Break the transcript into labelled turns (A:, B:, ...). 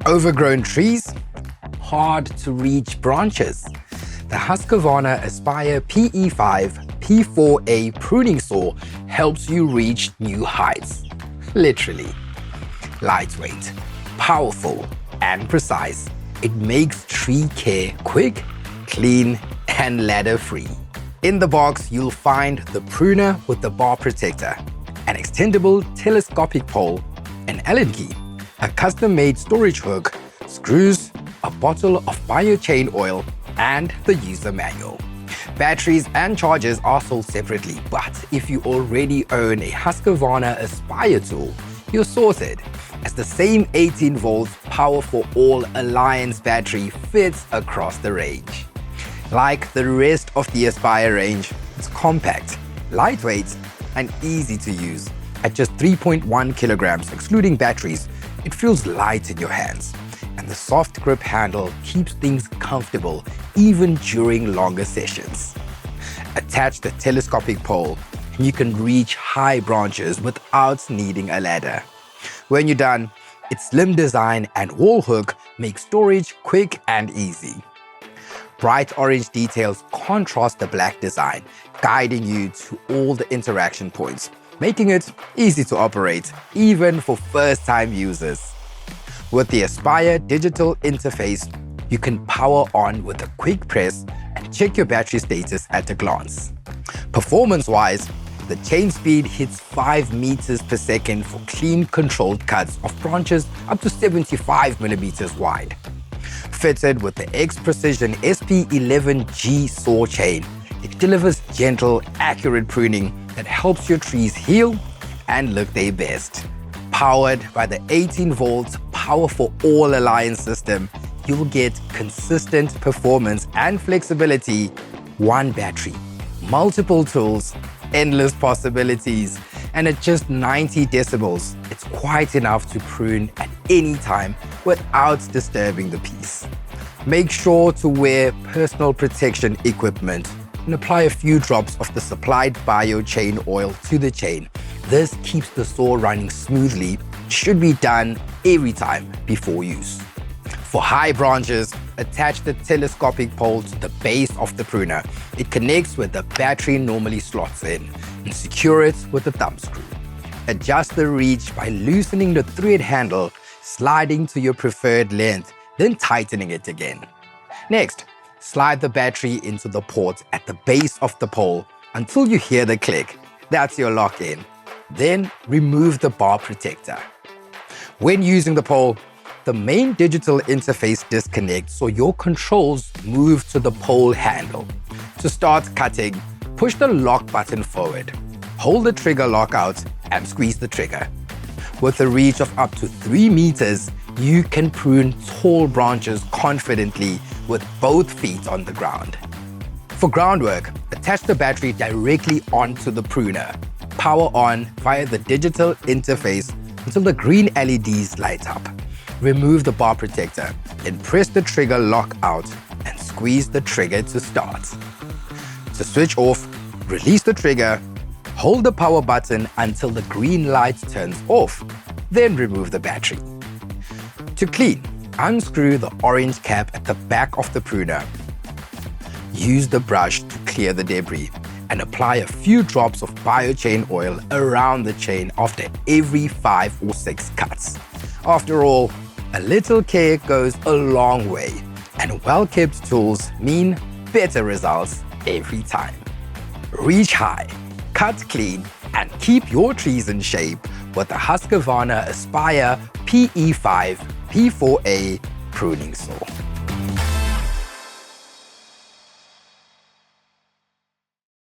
A: Overgrown trees? Hard to reach branches? The Husqvarna Aspire PE5 P4A pruning saw helps you reach new heights. Literally. Lightweight, powerful, and precise, it makes tree care quick, clean, and ladder-free. In the box, you'll find the pruner with the bar protector, an extendable telescopic pole, an Allen key, a custom-made storage hook, screws, a bottle of biochain oil, and the user manual. Batteries and chargers are sold separately, but if you already own a Husqvarna Aspire tool, you're sorted, as the same 18-volt Power for All Alliance battery fits across the range. Like the rest of the Aspire range, it's compact, lightweight, and easy to use. At just 3.1 kilograms, excluding batteries, it feels light in your hands, and the soft grip handle keeps things comfortable even during longer sessions. Attach the telescopic pole, and you can reach high branches without needing a ladder. When you're done, its slim design and wall hook make storage quick and easy. Bright orange details contrast the black design, guiding you to all the interaction points, making it easy to operate, even for first-time users. With the Aspire digital interface, you can power on with a quick press and check your battery status at a glance. Performance-wise, the chain speed hits 5 meters per second for clean, controlled cuts of branches up to 75 millimeters wide. Fitted with the X-Precision SP11G saw chain, it delivers gentle, accurate pruning that helps your trees heal and look their best. Powered by the 18-volt Power for All Alliance system, you'll get consistent performance and flexibility, one battery, multiple tools, endless possibilities, and at just 90 decibels, it's quite enough to prune at any time without disturbing the piece. Make sure to wear personal protection equipment and apply a few drops of the supplied biochain oil to the chain. This keeps the saw running smoothly. It should be done every time before use. For high branches, attach the telescopic pole to the base of the pruner. It connects where the battery normally slots in, and secure it with a thumb screw. Adjust the reach by loosening the thread handle, sliding to your preferred length, then tightening it again. Next, slide the battery into the port at the base of the pole until you hear the click. That's your lock-in. Then remove the bar protector. When using the pole, the main digital interface disconnects so your controls move to the pole handle. To start cutting, push the lock button forward. Hold the trigger lock out and squeeze the trigger. With a reach of up to 3 meters, you can prune tall branches confidently with both feet on the ground. For groundwork, attach the battery directly onto the pruner. Power on via the digital interface until the green LEDs light up. Remove the bar protector, then press the trigger lock out and squeeze the trigger to start. To switch off, release the trigger, hold the power button until the green light turns off, then remove the battery. To clean, unscrew the orange cap at the back of the pruner. Use the brush to clear the debris and apply a few drops of biochain oil around the chain after every 5 or 6 cuts. After all, a little care goes a long way, and well-kept tools mean better results every time. Reach high, cut clean, and keep your trees in shape with the Husqvarna Aspire PE5 P4A pruning saw.